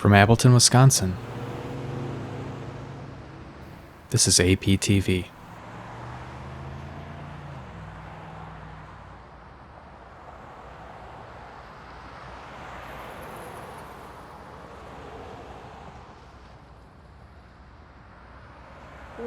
From Appleton, Wisconsin, this is APTV.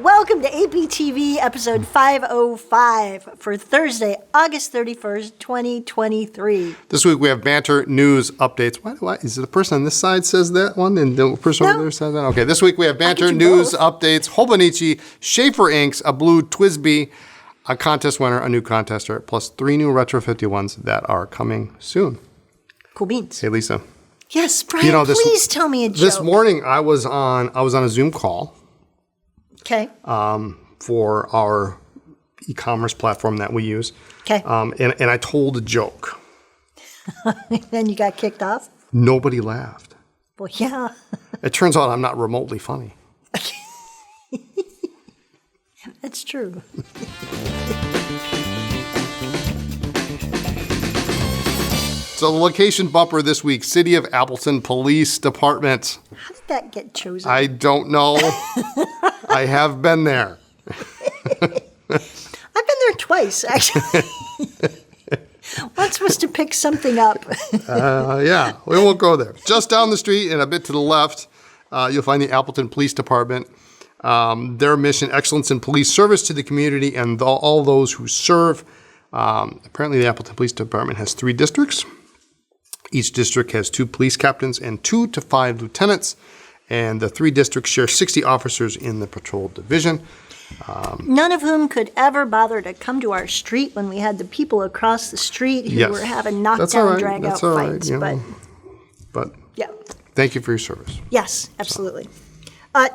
Welcome to APTV episode 505 for Thursday, August 31st, 2023. This week we have Banter news updates. Why is it the person on this side says that one and the person over there says that? Okay, this week we have Banter news updates. Hobonichi, Sheaffer inks, a blue TWSBI, a contest winner, a new contester, plus 3 new Retro51s that are coming soon. Cool beans. Hey, Lisa. Yes, Brian, please tell me a joke. This morning I was on a Zoom call. Okay. For our e-commerce platform that we use. Okay. And I told a joke. Then you got kicked off? Nobody laughed. Well, yeah. It turns out I'm not remotely funny. That's true. So the location bumper this week, City of Appleton Police Department. How did that get chosen? I don't know. I have been there. I've been there twice, actually. Once was to pick something up. Yeah, we won't go there. Just down the street and a bit to the left, you'll find the Appleton Police Department. Their mission, excellence in police service to the community and all those who serve. Apparently the Appleton Police Department has 3 districts. Each district has 2 police captains and 2 to 5 lieutenants. And the 3 districts share 60 officers in the patrol division. None of whom could ever bother to come to our street when we had the people across the street who were having knockdown, drag-out fights. But yeah. Thank you for your service. Yes, absolutely.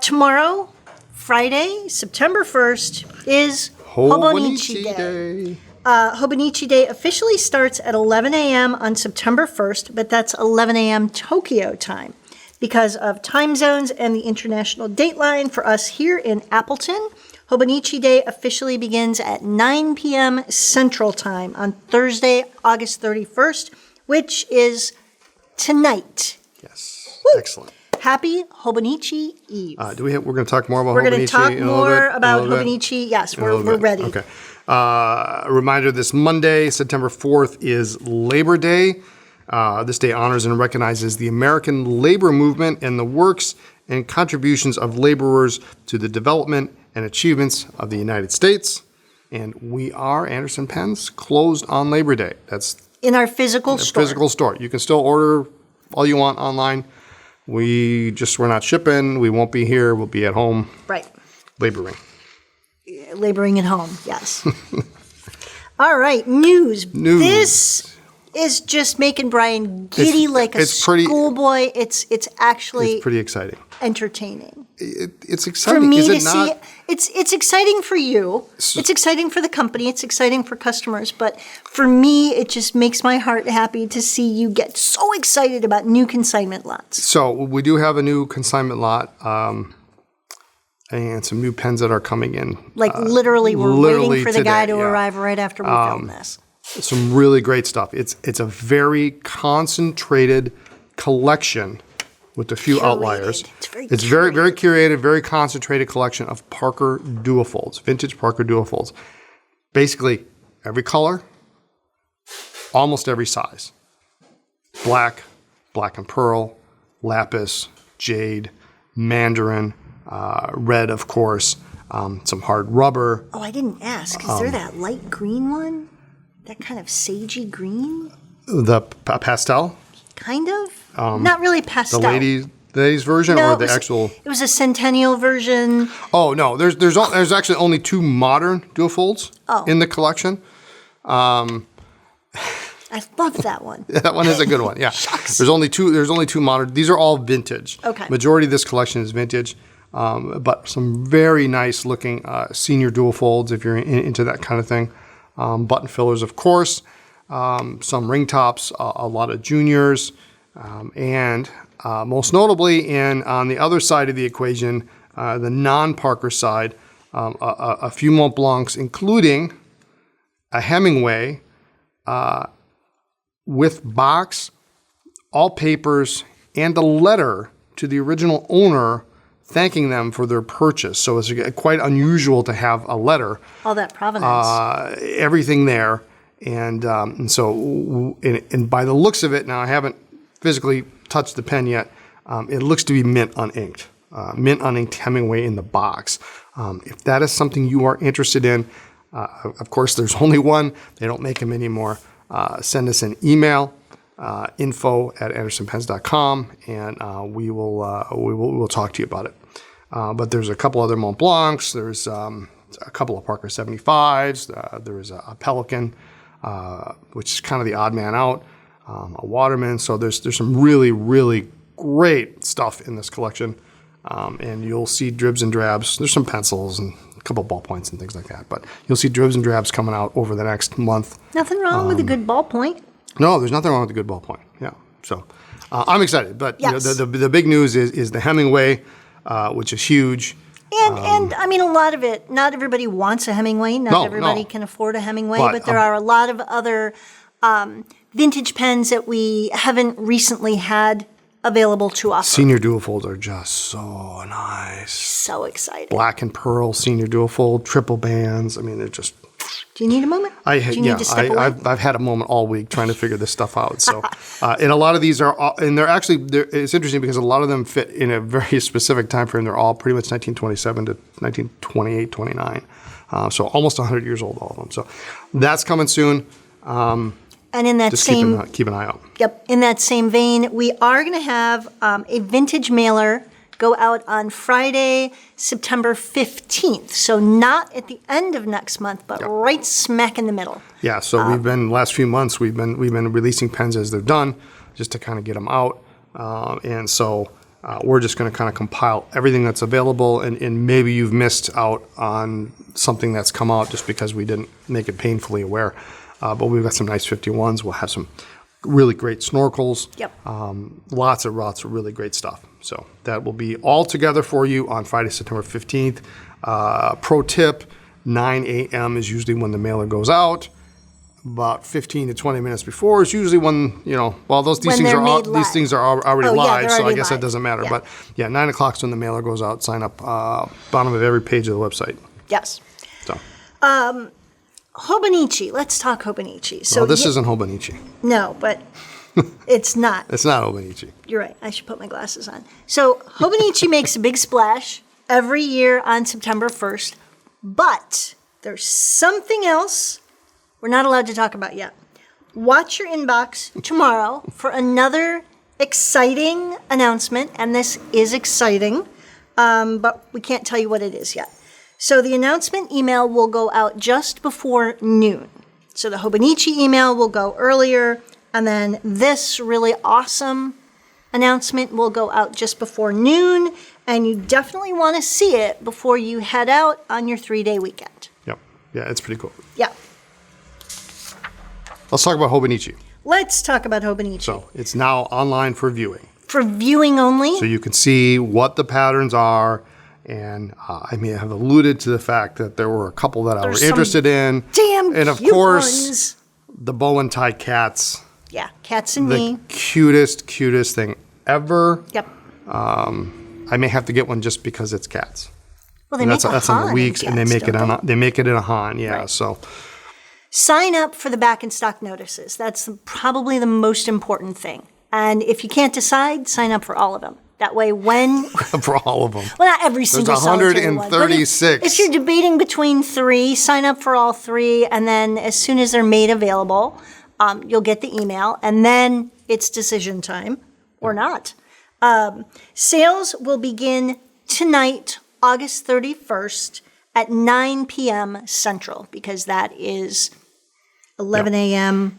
Tomorrow, Friday, September 1st, is Hobonichi Day. Hobonichi Day officially starts at 11 a.m. on September 1st, but that's 11 a.m. Tokyo time. Because of time zones and the international dateline for us here in Appleton, Hobonichi Day officially begins at 9 p.m. Central Time on Thursday, August 31st, which is tonight. Yes. Woo! Excellent. Happy Hobonichi Eve. We're going to talk more about Hobonichi? We're going to talk more about Hobonichi. Yes, we're ready. Okay. A reminder, this Monday, September 4th, is Labor Day. This day honors and recognizes the American labor movement and the works and contributions of laborers to the development and achievements of the United States. And we are, Anderson Pens, closed on Labor Day. That's in our physical store. You can still order all you want online. We're not shipping. We won't be here. We'll be at home. Right. Laboring. Laboring at home, yes. All right, news. This is just making Brian giddy like a schoolboy. It's actually pretty exciting. Entertaining. It's exciting. For me is it to not? See, it's exciting for you. It's exciting for the company. It's exciting for customers. But for me, it just makes my heart happy to see you get so excited about new consignment lots. So we do have a new consignment lot. And some new pens that are coming in. Like literally, we're waiting for the guy to arrive right after we film this. Some really great stuff. It's a very concentrated collection with a few outliers. It's very curated, very concentrated collection of Parker Duofolds, vintage Parker Duofolds. Basically, every color, almost every size. Black and pearl, lapis, jade, mandarin, red, of course, some hard rubber. Oh, I didn't ask. Is there that light green one? That kind of sagey green? The pastel? Kind of? Not really pastel. The ladies version or the actual? It was a centennial version. Oh, no. There's actually only 2 modern duofolds in the collection. I love that one. That one is a good one, yeah. Shucks. There's only two modern. These are all vintage. Okay. Majority of this collection is vintage. But some very nice looking senior duofolds if you're into that kind of thing. Button fillers, of course. Some ring tops, a lot of juniors. And most notably, on the other side of the equation, the non-Parker side, a few Mont Blancs, including a Hemingway with box, all papers, and a letter to the original owner thanking them for their purchase. So it's quite unusual to have a letter. All that provenance. Everything there. And so by the looks of it, now I haven't physically touched the pen yet, it looks to be mint uninked. Mint uninked Hemingway in the box. If that is something you are interested in, of course, there's only one. They don't make them anymore. Send us an email, info@andersonpens.com, and we'll talk to you about it. But there's a couple other Mont Blancs. There's a couple of Parker 75s. There is a Pelican, which is kind of the odd man out. A Waterman. So there's some really, really great stuff in this collection. And you'll see dribs and drabs. There's some pencils and a couple ballpoints and things like that. But you'll see dribs and drabs coming out over the next month. Nothing wrong with a good ballpoint. No, there's nothing wrong with a good ballpoint. Yeah. So I'm excited. But Yes. the big news is the Hemingway, which is huge. And I mean, a lot of it, not everybody wants a Hemingway. Not everybody can afford a Hemingway. But there are a lot of other vintage pens that we haven't recently had available to offer. Senior duofolds are just so nice. So excited. Black and pearl senior duofold, triple bands. I mean, they're just... Do you need a moment? Do you need to step away? I've had a moment all week trying to figure this stuff out. So, and a lot of these are, and they're actually, it's interesting because a lot of them fit in a very specific time frame. They're all pretty much 1927 to 1928, 29. So almost 100 years old, all of them. So that's coming soon. And in that Just same keep an eye out. Yep. In that same vein, we are going to have a vintage mailer go out on Friday, September 15th. So not at the end of next month, but right smack in the middle. Yeah. So we've been last few months we've been releasing pens as they're done, just to kind of get them out. And so we're just going to kind of compile everything that's available, and maybe you've missed out on something that's come out just because we didn't make it painfully aware. But we've got some nice 51s. We'll have some really great snorkels. Yep. Lots of really great stuff. So that will be all together for you on Friday, September 15th. Pro tip, 9 a.m. is usually when the mailer goes out. About 15 to 20 minutes before is usually when, these things are already live, so I guess that doesn't matter. Yeah. But 9 o'clock is when the mailer goes out. Sign up, bottom of every page of the website. Yes. So. Hobonichi. Let's talk Hobonichi. So this isn't Hobonichi. No, but it's not. It's not Hobonichi. You're right. I should put my glasses on. So Hobonichi makes a big splash every year on September 1st, but there's something else we're not allowed to talk about yet. Watch your inbox tomorrow for another exciting announcement, and this is exciting, but we can't tell you what it is yet. So the announcement email will go out just before noon. So the Hobonichi email will go earlier, and then this really awesome announcement will go out just before noon, and you definitely want to see it before you head out on your 3-day weekend. Yep. Yeah, it's pretty cool. Yeah. Let's talk about Hobonichi. Let's talk about Hobonichi. So it's now online for viewing. For viewing only? So you can see what the patterns are. And I have alluded to the fact that there were a couple that I was interested in. Damn and of cute course, ones. The bow and tie cats. Yeah, cats and the me. Cutest thing ever. Yep. I may have to get one just because it's cats. Well, they make that's on the weeks, and they make it in a Han. Yeah, right. So sign up for the back in stock notices. That's probably the most important thing. And if you can't decide, sign up for all of them. That way, when... For all of them. Well, not every single solitary one. There's 136. If you're debating between 3, sign up for all 3, and then as soon as they're made available, you'll get the email, and then it's decision time, or not. Sales will begin tonight, August 31st, at 9 p.m. Central, because that is 11 a.m.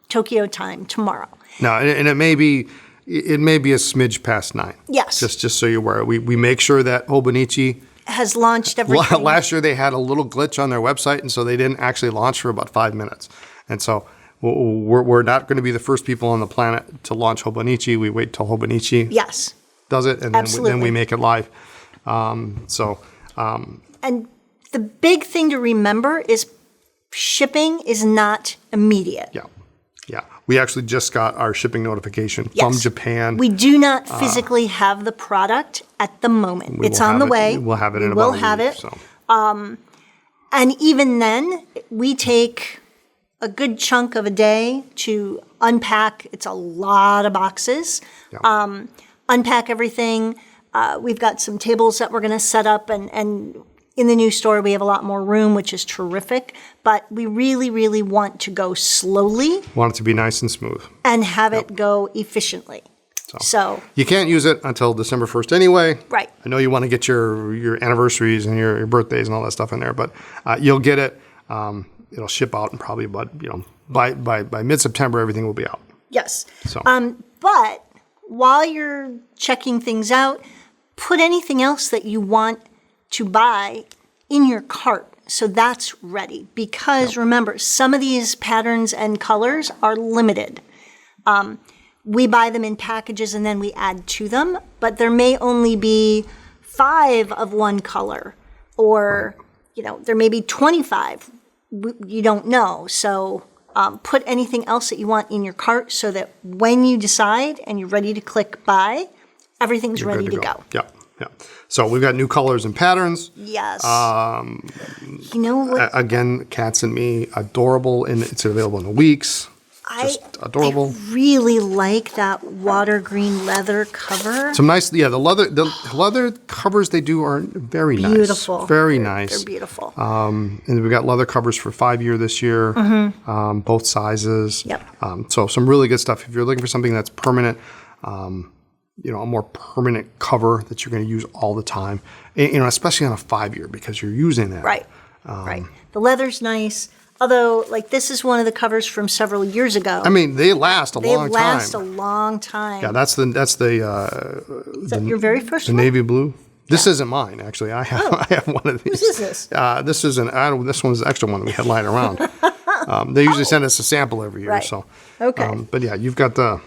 Tokyo time tomorrow. No, and it may be a smidge past 9. Yes. Just so you're aware. We make sure that Hobonichi has launched everything. Last year they had a little glitch on their website, and so they didn't actually launch for about 5 minutes. And so we're not going to be the first people on the planet to launch Hobonichi. We wait till Hobonichi does it, and then we make it live. And the big thing to remember is shipping is not immediate. Yeah. Yeah. We actually just got our shipping notification from Japan. We do not physically have the product at the moment. It's on the way. We'll have it in about a week. So. And even then, we take a good chunk of a day to unpack. It's a lot of boxes. Yeah. Unpack everything. We've got some tables that we're going to set up, and in the new store we have a lot more room, which is terrific. But we really, really want to go slowly. Want it to be nice and smooth. And have it go efficiently. So you can't use it until December 1st anyway. Right. I know you want to get your anniversaries and your birthdays and all that stuff in there, but you'll get it. It'll ship out and probably by mid-September everything will be out. Yes. So. But while you're checking things out, put anything else that you want to buy in your cart so that's ready. Because remember, some of these patterns and colors are limited. We buy them in packages and then we add to them, but there may only be 5 of one color, or there may be 25. You don't know. So put anything else that you want in your cart so that when you decide and you're ready to click buy, everything's ready to go. Yeah. So we've got new colors and patterns. Yes. You know what? Again, Cats and Me, adorable, and it's available in weeks. Just adorable. I really like that water green leather cover. Some nice, the leather covers they do are very nice. Beautiful. Very nice. They're beautiful. And we've got leather covers for 5-year this year, both sizes. Yep. So some really good stuff. If you're looking for something that's permanent, a more permanent cover that you're going to use all the time, especially on a 5-year because you're using that. Right. Right. The leather's nice. Although, this is one of the covers from several years ago. I mean, they last a long time. They last a long time. Yeah, that's the. Is that your very first one? The navy blue. This isn't mine, actually. I have one of these. Whose is this? This one's the extra one that we had lying around. They usually send us a sample every year. Right. So. Okay. But yeah, you've got the.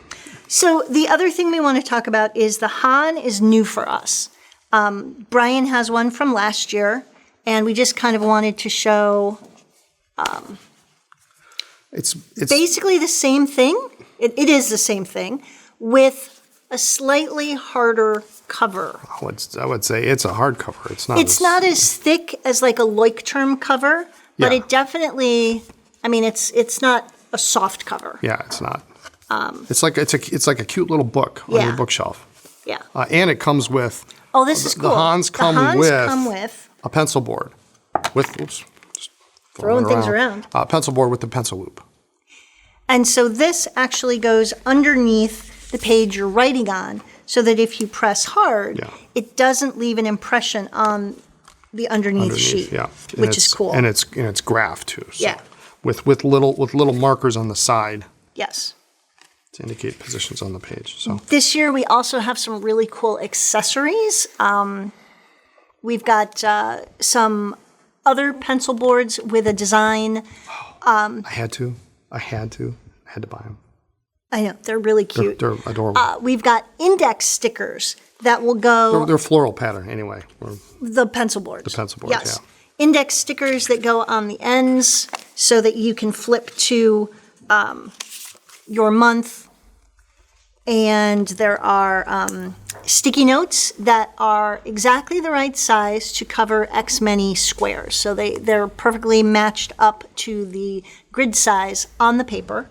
So the other thing we want to talk about is the Han is new for us. Brian has one from last year, and we just kind of wanted to show. It's basically the same thing. It is the same thing with a slightly harder cover. I would say it's a hard cover. It's not. It's not as thick as like a Leuchtturm cover, but it definitely. I mean, it's not a soft cover. Yeah, it's not. It's like a cute little book on your bookshelf. Yeah. And it comes with. Oh, this is cool. The Hans come with a pencil board with. Throwing things around. Pencil board with the pencil loop. And so this actually goes underneath the page you're writing on so that if you press hard, it doesn't leave an impression on the underneath sheet, which is cool. And it's graphed too. So yeah. With little markers on the side. Yes. To indicate positions on the page. So this year we also have some really cool accessories. We've got some other pencil boards with a design. I had to buy them. I know, they're really cute. They're adorable. We've got index stickers that will go. They're floral pattern anyway. The pencil boards. The pencil boards, yes. Index stickers that go on the ends so that you can flip to your month. And there are sticky notes that are exactly the right size to cover X many squares. So they're perfectly matched up to the grid size on the paper.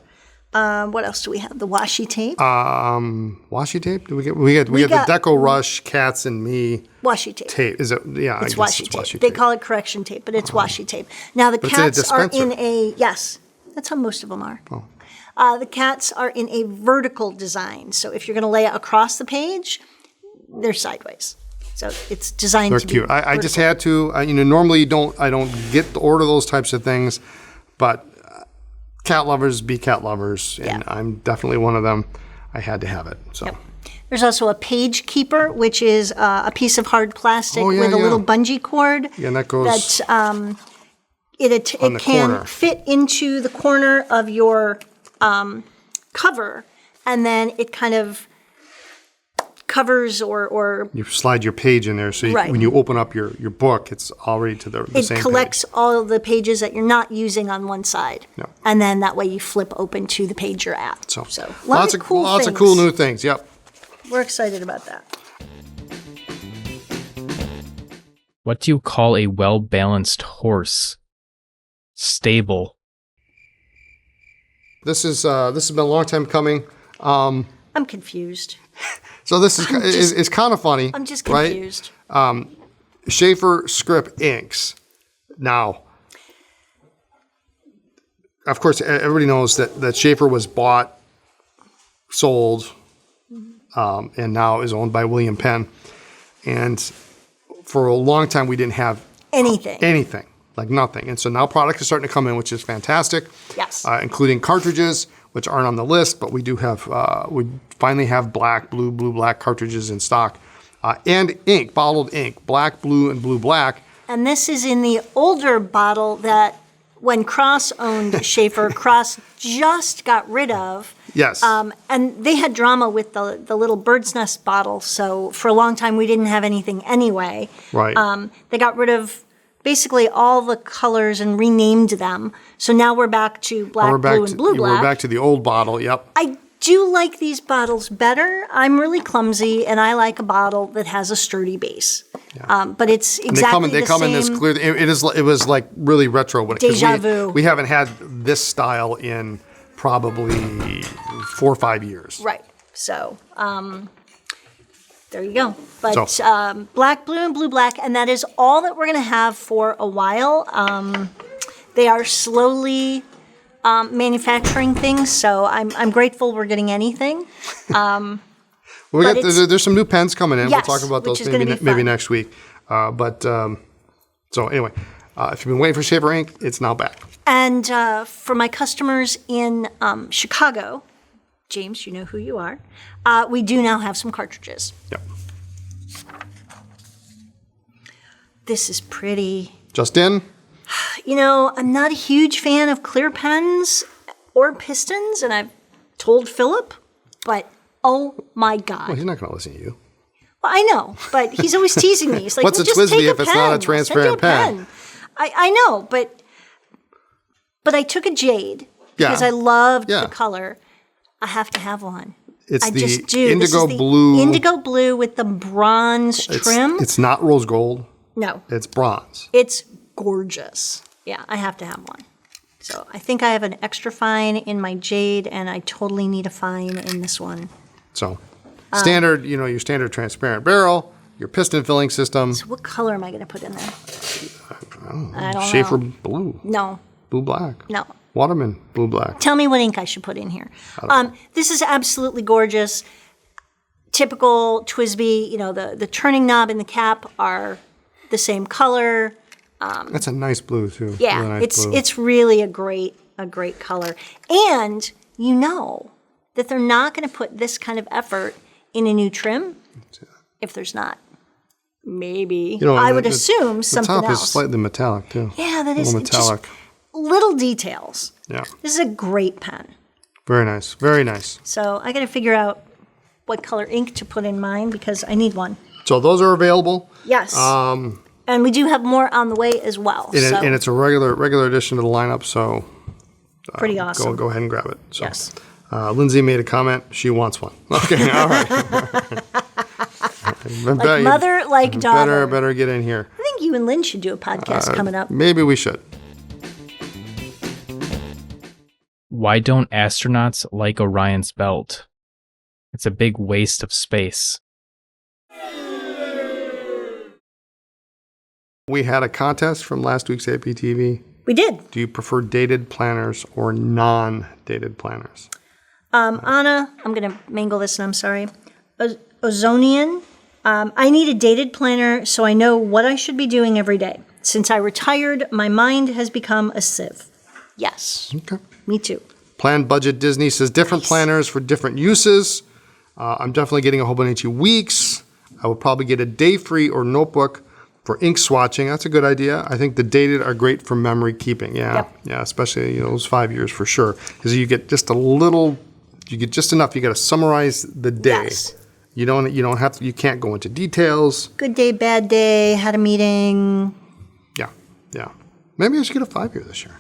What else do we have? The washi tape. Washi tape? Do we get the Deco Rush Cats and Me washi tape. Is it? Yeah, it's washi tape. They call it correction tape, but it's washi tape. Now the cats are in a yes. That's how most of them are. Oh. The cats are in a vertical design. So if you're going to lay it across the page, they're sideways. So it's designed to be cute. I just had to. Normally I don't get to order those types of things, but cat lovers be cat lovers, and I'm definitely one of them. I had to have it. So. Yep. There's also a page keeper, which is a piece of hard plastic with a little bungee cord. Yeah, and that goes. It can fit into the corner of your cover, and then it kind of covers or You slide your page in there, so Right. when you open up your book, it's already to the it same collects page. all of the pages that you're not using on one side. Yeah. And then that way you flip open to the page you're at. So, lots of cool lots things. of cool new things. Yep. We're excited about that. What do you call a well-balanced horse? Stable. This has been a long time coming. I'm confused. So this is kind of funny. I'm just right? confused. Sheaffer Skrip inks. Now, of course, everybody knows that Sheaffer was bought, sold, and now is owned by William Penn. And for a long time, we didn't have Anything. like nothing. And so now product is starting to come in, which is fantastic. Yes. Including cartridges, which aren't on the list, but we do have, we finally have black, blue, black cartridges in stock. And ink, bottled ink, black, blue, and blue, black. And this is in the older bottle that when Cross owned Sheaffer, Cross just got rid of. Yes. And they had drama with the little bird's nest bottle, so for a long time we didn't have anything anyway. Right. They got rid of basically all the colors and renamed them. So now we're back to black, blue, and blue, black. We're back to the old bottle, yep. I do like these bottles better. I'm really clumsy, and I like a bottle that has a sturdy base. Yeah. But it's exactly They come in this clear. It was like really retro. Deja vu. We haven't had this style in probably 4 or 5 years. Right. So, there you go. But black, blue, and blue, black, and that is all that we're going to have for a while. They are slowly manufacturing things, so I'm grateful we're getting anything. There's some new pens coming in. Yes, we'll talk about which those is gonna be maybe fun. next week. So anyway, if you've been waiting for Sheaffer ink, it's now back. And for my customers in Chicago, James, you know who you are, we do now have some cartridges. Yep. This is pretty. Just in. You know, I'm not a huge fan of clear pens or pistons, and I've told Philip, but oh my God. Well, he's not going to listen to you. Well, I know, but he's always teasing me. He's like, What's well, a just TWSBI take if it's not a pen. transparent Send you a pen? I know, but I took a jade because I loved the color. I have to have one. It's the just do. indigo blue. Indigo blue with the bronze trim. It's not rose gold. No. It's bronze. It's gorgeous. Yeah, I have to have one. So I think I have an extra fine in my jade, and I totally need a fine in this one. So standard, your standard transparent barrel, your piston filling system. So what color am I going to put in there? I don't Sheaffer know. blue. No. Blue black. No. Waterman blue black. Tell me what ink I should put in here. This is absolutely gorgeous. Typical TWSBI, the turning knob and the cap are the same color. That's a nice blue too. Yeah, really nice blue. it's really a great color. And you know that they're not going to put this kind of effort in a new trim if there's not. Maybe. I would assume something else. The top is slightly metallic too. Yeah, that is metallic. Just little details. Yeah. This is a great pen. Very nice. Very nice. So I got to figure out what color ink to put in mine because I need one. So those are available. Yes. And we do have more on the way as well. And it's a regular addition to the lineup, so pretty awesome. Go ahead and grab it. So, yes. Lindsay made a comment. She wants one. Okay, all right. Like mother, like daughter. Better get in here. I think you and Lynn should do a podcast coming up. Maybe we should. Why don't astronauts like Orion's belt? It's a big waste of space. We had a contest from last week's APTV. We did. Do you prefer dated planners or non-dated planners? Anna, I'm going to mangle this and I'm sorry. Ozonian, I need a dated planner so I know what I should be doing every day. Since I retired, my mind has become a sieve. Yes. Okay. Me too. Planned Budget Disney says different planners for different uses. I'm definitely getting a Hobonichi Weeks. I would probably get a day free or notebook for ink swatching. That's a good idea. I think the dated are great for memory keeping. Yeah. Yep. Yeah, especially those 5 years for sure. Because you get just a little, you get just enough. You got to summarize the day. Yes. You can't go into details. Good day, bad day, had a meeting. Yeah. Maybe I should get a 5-year this year.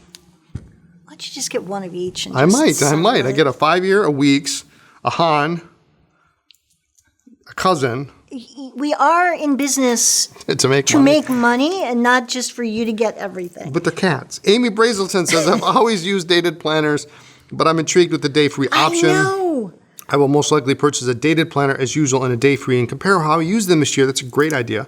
Why don't you just get one of each? And I might. celebrate? I get a 5-year, a week's, a Han, a cousin. We are in business To make money and not just for you to get everything. But the cats. Amy Brazelton says, I've always used dated planners, but I'm intrigued with the day-free option. I know. I will most likely purchase a dated planner as usual and a day-free and compare how I use them this year. That's a great idea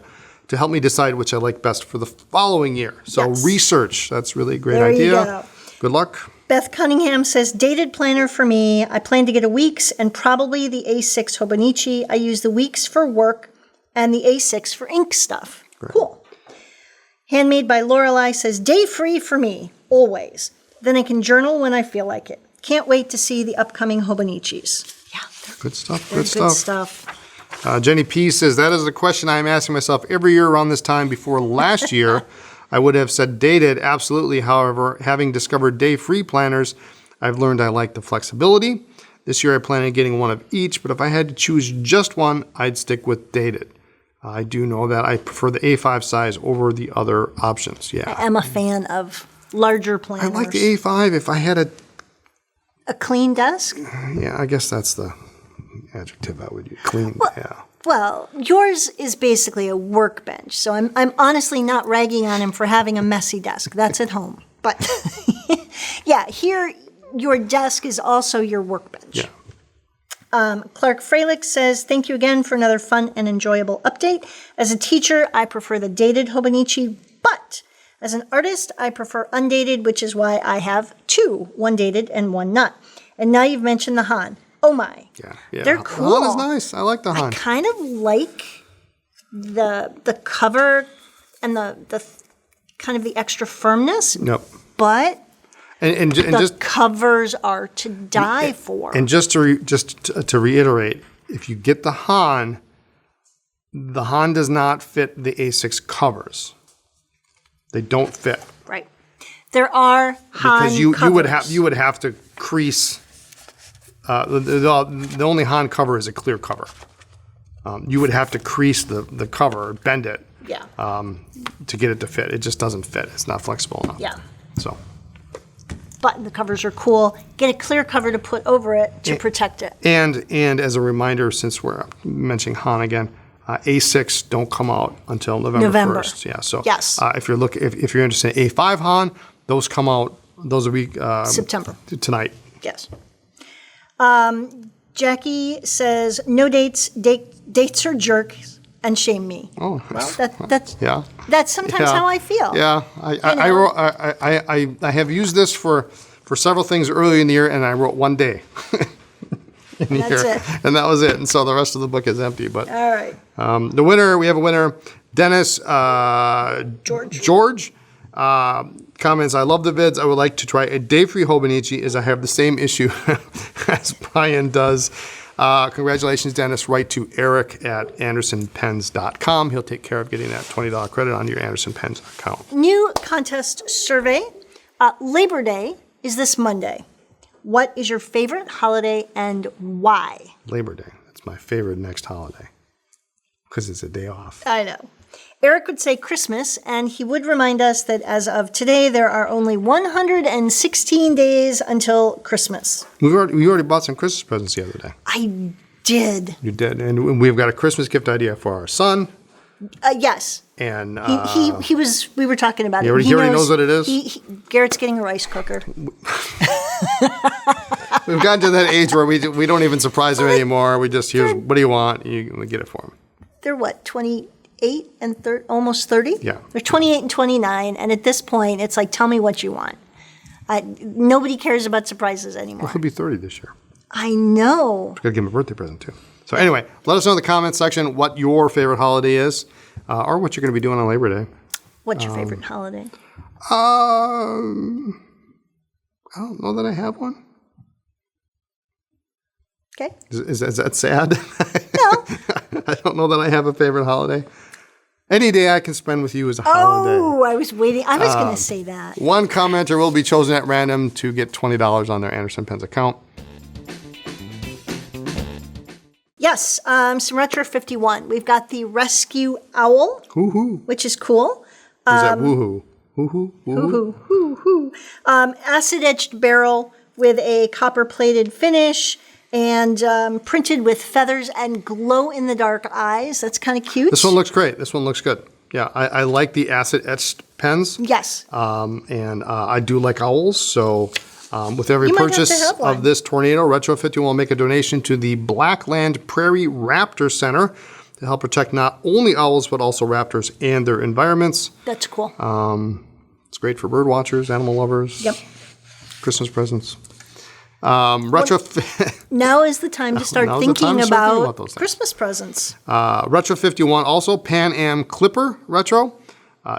to help me decide which I like best for the following year. So research, that's really a great idea. You go. Good luck. Beth Cunningham says, dated planner for me. I plan to get a week's and probably the A6 Hobonichi. I use the week's for work and the A6 for ink stuff. Great. Cool. Handmade by Lorelei says, day free for me, always. Then I can journal when I feel like it. Can't wait to see the upcoming Hobonichis. Yeah, Good stuff. they're good stuff. Jenny P says, that is the question I'm asking myself every year around this time. Before last year, I would have said dated, absolutely. However, having discovered day-free planners, I've learned I like the flexibility. This year I plan on getting one of each, but if I had to choose just one, I'd stick with dated. I do know that I prefer the A5 size over the other options. Yeah, I am a fan of larger planners. I like the A5 if I had a clean desk? Yeah, I guess that's the adjective I would use. Clean, yeah. Well, yours is basically a workbench, so I'm honestly not ragging on him for having a messy desk. That's at home. But yeah, here your desk is also your workbench. Yeah. Clark Freilich says, thank you again for another fun and enjoyable update. As a teacher, I prefer the dated Hobonichi, but as an artist, I prefer undated, which is why I have two, one dated and one not. And now you've mentioned the Han. Oh my. Yeah. They're cool. Han is nice. I like the Han. I kind of like the cover and the kind of the extra firmness. Nope. But And the just covers are to die for. And just to reiterate, if you get the Han does not fit the A6 covers. They don't fit. Right. There are Han because you covers. would have to crease. The only Han cover is a clear cover. You would have to crease the cover, bend it, Yeah. to get it to fit. It just doesn't fit. It's not flexible enough. Yeah. So. But the covers are cool. Get a clear cover to put over it to protect it. And as a reminder, since we're mentioning Han again, A6 don't come out until November 1st. Yeah. So yes. If you're interested in A5 Han, those come out. Those will be September tonight. Yes. Jackie says no dates. Dates are jerks and shame me. Oh, That's yeah. That's sometimes how I feel. Yeah, I have used this for several things earlier in the year, and I wrote one day in the year, it. and that was it. And so the rest of the book is empty. But All right. the winner, we have a winner, Dennis George. Comments, I love the vids. I would like to try a day-free Hobonichi as I have the same issue as Brian does. Congratulations, Dennis. Write to Eric at andersonpens.com. He'll take care of getting that $20 credit on your Anderson Pens account. New contest survey. Labor Day is this Monday. What is your favorite holiday and why? Labor Day. That's my favorite next holiday because it's a day off. I know. Eric would say Christmas, and he would remind us that as of today, there are only 116 days until Christmas. We already bought some Christmas presents the other day. I did. You did, and we've got a Christmas gift idea for our son. Yes. And he was. We were talking about it. He already knows what it is. Garrett's getting a rice cooker. We've gotten to that age where we don't even surprise him anymore. We just what do you want? We get it for him. They're what, 28 and almost 30? Yeah. They're 28 and 29, and at this point, it's like, tell me what you want. Nobody cares about surprises anymore. Well, he'll be 30 this year. I know. Got to give him a birthday present, too. So anyway, let us know in the comments section what your favorite holiday is or what you're going to be doing on Labor Day. What's your favorite holiday? I don't know that I have one. Okay. Is that sad? No. I don't know that I have a favorite holiday. Any day I can spend with you is a holiday. Oh, I was waiting. I was going to say that. One commenter will be chosen at random to get $20 on their Anderson Pens account. Yes, some Retro 51. We've got the Rescue Owl, Hoo-hoo. which is cool. Who's that woohoo? Hoo-hoo? Woohoo? Hoo-hoo. Acid-etched barrel with a copper-plated finish and printed with feathers and glow-in-the-dark eyes. That's kind of cute. This one looks great. This one looks good. Yeah, I like the acid-etched pens. Yes. And I do like owls, so with every You might have to purchase have one. of this Tornado, Retro 51 will make a donation to the Blackland Prairie Raptor Center to help protect not only owls, but also raptors and their environments. That's cool. It's great for bird watchers, animal lovers. Yep. Christmas presents. Now is the time to start Now's the time thinking to start thinking about about those things. Christmas presents. Retro 51 also, Pan Am Clipper Retro,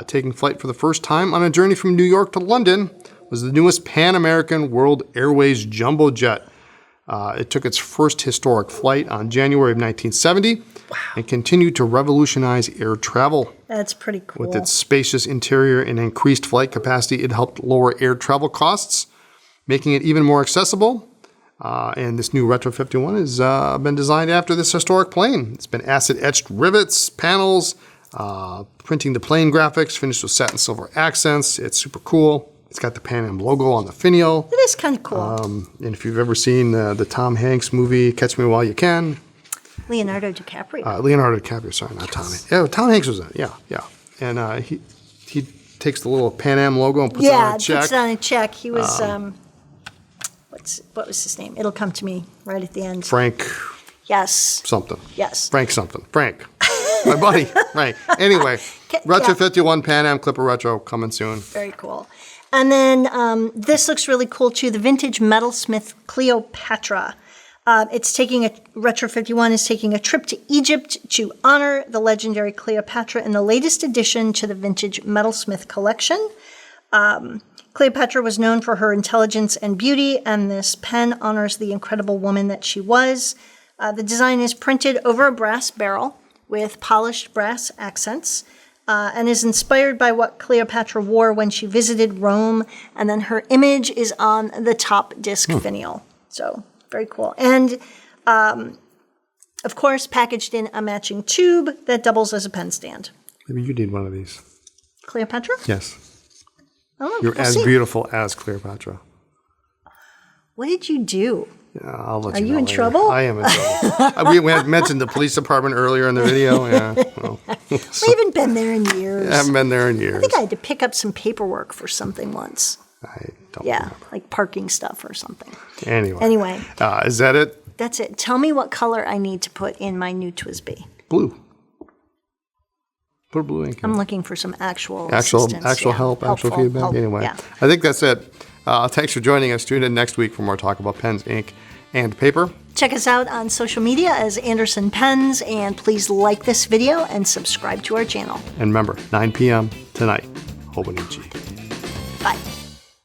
taking flight for the first time on a journey from New York to London, was the newest Pan American World Airways jumbo jet. It took its first historic flight on January of 1970 and continued to revolutionize air travel. That's pretty cool. With its spacious interior and increased flight capacity, it helped lower air travel costs, making it even more accessible. And this new Retro 51 has been designed after this historic plane. It's been acid-etched rivets, panels, printing the plane graphics, finished with satin silver accents. It's super cool. It's got the Pan Am logo on the finial. It is kind of cool. And if you've ever seen the Tom Hanks movie, Catch Me While You Can. Leonardo DiCaprio. Leonardo DiCaprio, sorry, not Tommy. Yeah, Tom Hanks was in it, yeah. And he takes the little Pan Am logo and puts it on a check. puts it on a check. He was, what was his name? It'll come to me right at the end. Frank Yes. something. Yes. Frank something. Frank. My buddy. Frank. Anyway, Retro 51 Pan Am Clipper Retro coming soon. Very cool. And then this looks really cool too. The vintage Metalsmith Cleopatra. Retro 51 is taking a trip to Egypt to honor the legendary Cleopatra in the latest addition to the vintage Metalsmith collection. Cleopatra was known for her intelligence and beauty, and this pen honors the incredible woman that she was. The design is printed over a brass barrel with polished brass accents. And is inspired by what Cleopatra wore when she visited Rome. And then her image is on the top disc finial. So, very cool. And, of course, packaged in a matching tube that doubles as a pen stand. Maybe you need one of these. Cleopatra? Yes. Oh, You're we'll as see. beautiful as Cleopatra. What did you do? Yeah, I'll let Are you you know in later. trouble? I am in trouble. we had mentioned the police department earlier in the video. Yeah. Well, We haven't been there in years. I haven't been there in years. I think I had to pick up some paperwork for something once. I don't Yeah, remember. like parking stuff or something. Anyway. Is that it? That's it. Tell me what color I need to put in my new TWSBI. Blue. Put blue ink in. I'm looking for some actual assistance. Actual Yeah. help, actual Helpful feedback. help. Anyway, Yeah. I think that's it. Thanks for joining us. Tune in next week for more talk about pens, ink, and paper. Check us out on social media as Anderson Pens, and please like this video and subscribe to our channel. And remember, 9 p.m. tonight, Hobonichi. Bye.